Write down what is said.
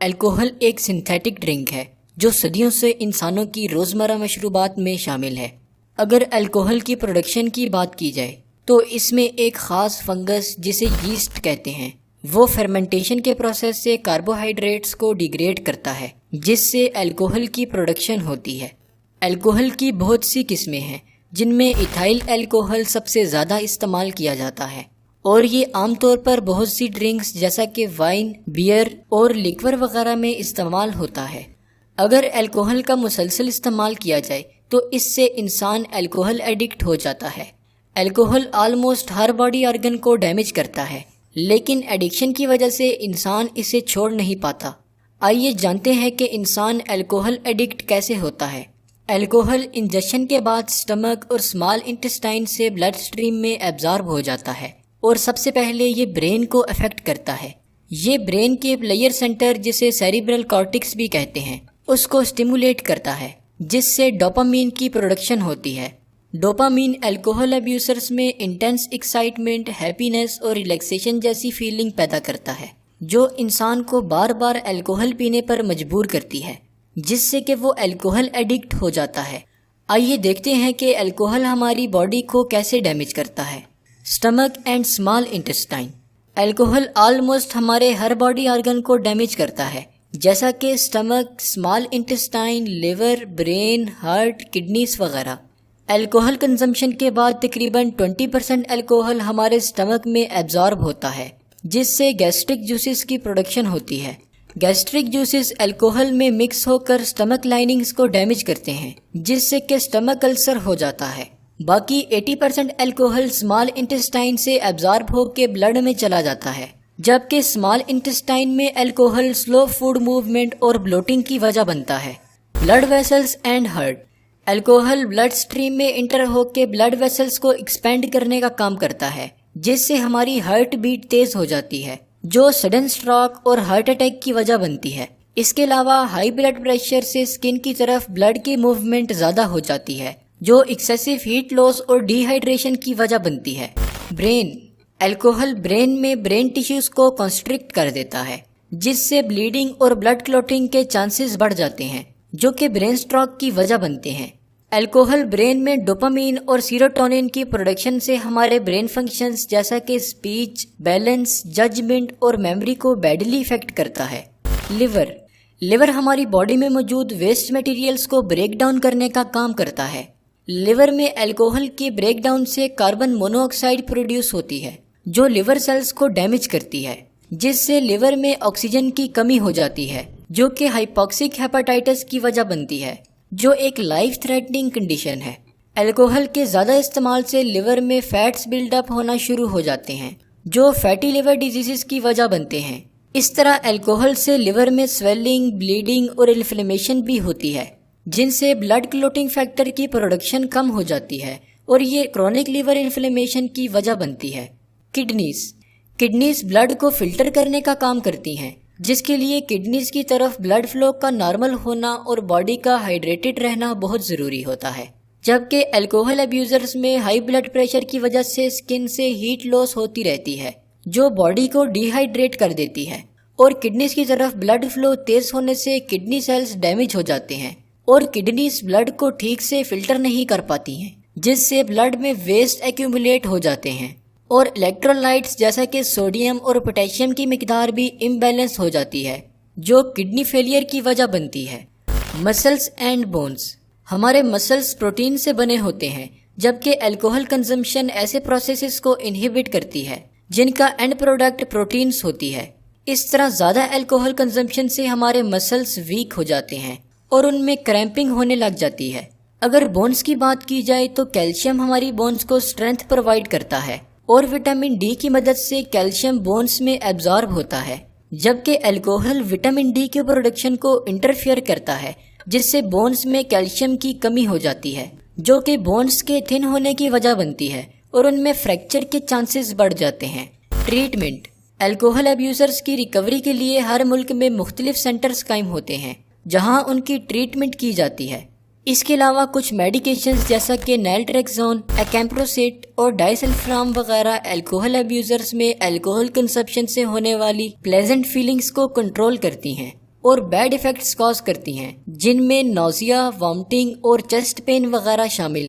Alcohol ایک synthetic drink ہے جو صدیوں سے انسانوں کی روزمرہ مشروبات میں شامل ہے۔ اگر الکوہل کی پروڈکشن کی بات کی جائے تو اس میں ایک خاص فنگس جسے یسٹ کہتے ہیں وہ فرمنٹیشن کے پروسیس سے کاربوہائیڈریٹس کو ڈیگریڈ کرتا ہے جس سے الکوہل کی پروڈکشن ہوتی ہے۔ الکوہل کی بہت سی قسمیں ہیں جن میں ایتھائل الکوہل سب سے زیادہ استعمال کیا جاتا ہے اور یہ عام طور پر بہت سی ڈرنکس جیسا کہ وائن، بیئر اور لیکور وغیرہ میں استعمال ہوتا ہے۔ اگر الکوہل کا مسلسل استعمال کیا جائے تو اس سے انسان الکوہل ایڈکٹ ہو جاتا ہے۔ الکوہل آلموسٹ ہر باڈی آرگن کو ڈیمیج کرتا ہے لیکن ایڈکشن کی وجہ سے انسان اسے چھوڑ نہیں پاتا۔ آئیے جانتے ہیں کہ انسان الکوہل ایڈکٹ کیسے ہوتا ہے۔ الکوہل انجیکشن کے بعد سٹمک اور اسمال انٹسٹائن سے بلڈ سٹریم میں ایبزارب ہو جاتا ہے اور سب سے پہلے یہ برین کو افیکٹ کرتا ہے۔ یہ برین کے پلیئر سینٹر جسے سیریبرل کارٹکس بھی کہتے ہیں اس کو سٹیمولیٹ کرتا ہے جس سے ڈوپامین کی پروڈکشن ہوتی ہے۔ ڈوپامین الکوہل ابیوزرز میں انٹینس ایکسائٹمنٹ، ہیپینس اور ریلیکسیشن جیسی فیلنگ پیدا کرتا ہے جو انسان کو بار بار الکوہل پینے پر مجبور کرتی ہے جس سے کہ وہ الکوہل ایڈکٹ ہو جاتا ہے۔ آئیے دیکھتے ہیں کہ الکوہل ہماری باڈی کو کیسے ڈیمیج کرتا ہے۔ Stomach and small intestine. Alcohol almost ہمارے ہر باڈی آرگن کو ڈیمیج کرتا ہے جیسا کہ stomach, small intestine, liver, brain, heart, kidneys وغیرہ۔ الکوہل کنزمپشن کے بعد تقریباً 20% الکوہل ہمارے سٹمک میں ایبزارب ہوتا ہے جس سے گیسٹرک جوسز کی پروڈکشن ہوتی ہے۔ گیسٹرک جوسز الکوہل میں مکس ہو کر سٹمک لائننگز کو ڈیمیج کرتے ہیں جس سے کہ سٹمک السر ہو جاتا ہے۔ باقی 80% الکوہل اسمال انٹسٹائن سے ایبزارب ہو کے بلڈ میں چلا جاتا ہے، جبکہ اسمال انٹسٹائن میں الکوہل سلو فوڈ موومنٹ اور بلوٹنگ کی وجہ بنتا ہے۔ Blood vessels and heart. Alcohol blood stream میں انٹر ہو کے بلڈ ویسلز کو ایکسپینڈ کرنے کا کام کرتا ہے جس سے ہماری ہارٹ بیٹ تیز ہو جاتی ہے جو سڈن سٹروک اور ہارٹ اٹیک کی وجہ بنتی ہے۔ اس کے علاوہ ہائی بلڈ پریشر سے اسکن کی طرف بلڈ کی موومنٹ زیادہ ہو جاتی ہے جو ایکسیسو ہیٹ لاس اور ڈی ہائیڈریشن کی وجہ بنتی ہے۔ برین۔ الکوہل برین میں برین ٹیشوز کو کنسٹرکٹ کر دیتا ہے جس سے بلیڈنگ اور بلڈ کلوٹنگ کے چانسز بڑھ جاتے ہیں جو کہ برین سٹروک کی وجہ بنتے ہیں۔ الکوہل برین میں ڈوپامین اور سیروٹونین کی پروڈکشن سے ہمارے برین فنکشنز جیسا کہ اسپیچ، بیلنس، ججمنٹ اور میموری کو بیڈلی افیکٹ کرتا ہے۔ لیور۔ لیور ہماری باڈی میں موجود ویسٹ میٹیریلز کو بریک ڈاؤن کرنے کا کام کرتا ہے۔ لیور میں الکوہل کے بریک ڈاؤن سے کاربن مونو آکسائڈ پروڈیوس ہوتی ہے جو لیور سیلز کو ڈیمیج کرتی ہے جس سے لیور میں آکسیجن کی کمی ہو جاتی ہے جو کہ ہائپوکسک ہیپاٹائٹس کی وجہ بنتی ہے جو ایک لائف تھریٹننگ کنڈیشن ہے۔ الکوہل کے زیادہ استعمال سے لیور میں فیٹس بلڈ اپ ہونا شروع ہو جاتے ہیں جو فیٹی لیور ڈیزیزز کی وجہ بنتے ہیں۔ اس طرح الکوہل سے لیور میں سویلنگ، بلیڈنگ اور انفلیمیشن بھی ہوتی ہے جن سے بلڈ کلوٹنگ فیکٹر کی پروڈکشن کم ہو جاتی ہے اور یہ کرونک لیور انفلیمیشن کی وجہ بنتی ہے۔ کڈنیز۔ کڈنیز بلڈ کو فلٹر کرنے کا کام کرتی ہیں جس کے لیے کڈنیز کی طرف بلڈ فلو کا نارمل ہونا اور باڈی کا ہائیڈریٹڈ رہنا بہت ضروری ہوتا ہے، جبکہ الکوہل ابیوزرز میں ہائی بلڈ پریشر کی وجہ سے اسکن سے ہیٹ لاس ہوتی رہتی ہے جو باڈی کو ڈی ہائیڈریٹ کر دیتی ہے اور کڈنیز کی طرف بلڈ فلو تیز ہونے سے کڈنی سیلز ڈیمیج ہو جاتے ہیں اور کڈنیز بلڈ کو ٹھیک سے فلٹر نہیں کر پاتی ہیں جس سے بلڈ میں ویسٹ ایکیومولیٹ ہو جاتے ہیں اور الیکٹرولائٹس جیسا کہ سوڈیم اور پوٹیشیم کی مقدار بھی امبیلنس ہو جاتی ہے جو کڈنی فیلئر کی وجہ بنتی ہے۔ Muscles and bones. ہمارے مسلز پروٹین سے بنے ہوتے ہیں جبکہ الکوہل کنزمپشن ایسے پروسیسز کو انہیبٹ کرتی ہے جن کا اینڈ پروڈکٹ پروٹینز ہوتی ہے۔ اس طرح زیادہ الکوہل کنزمپشن سے ہمارے مسلز ویک ہو جاتے ہیں اور ان میں کریمپنگ ہونے لگ جاتی ہے۔ اگر بونز کی بات کی جائے تو کیلشیم ہماری بونز کو اسٹرینتھ پرووائڈ کرتا ہے اور وٹامن ڈی کی مدد سے کیلشیم بونز میں ایبزارب ہوتا ہے، جبکہ الکوہل وٹامن ڈی کی پروڈکشن کو انٹرفیئر کرتا ہے جس سے بونز میں کیلشیم کی کمی ہو جاتی ہے جو کہ بونز کے تھن ہونے کی وجہ بنتی ہے اور ان میں فریکچر کے چانسز بڑھ جاتے ہیں۔ ٹریٹمنٹ۔ الکوہل ابیوزرز کی ریکوری کے لیے ہر ملک میں مختلف سینٹرز قائم ہوتے ہیں جہاں ان کی ٹریٹمنٹ کی جاتی ہے۔ اس کے علاوہ کچھ میڈیکیشنز جیسا کہ نیلٹریکزون، ایکیمپروسیٹ اور ڈائسلفرام وغیرہ الکوہل ابیوزرز میں الکوہل کنزمپشن سے ہونے والی پلیزنٹ فیلنگز کو کنٹرول کرتی ہیں اور بیڈ ایفیکٹس کاز کرتی ہیں، جن میں نوزیا، وامٹنگ اور چیسٹ پین وغیرہ شامل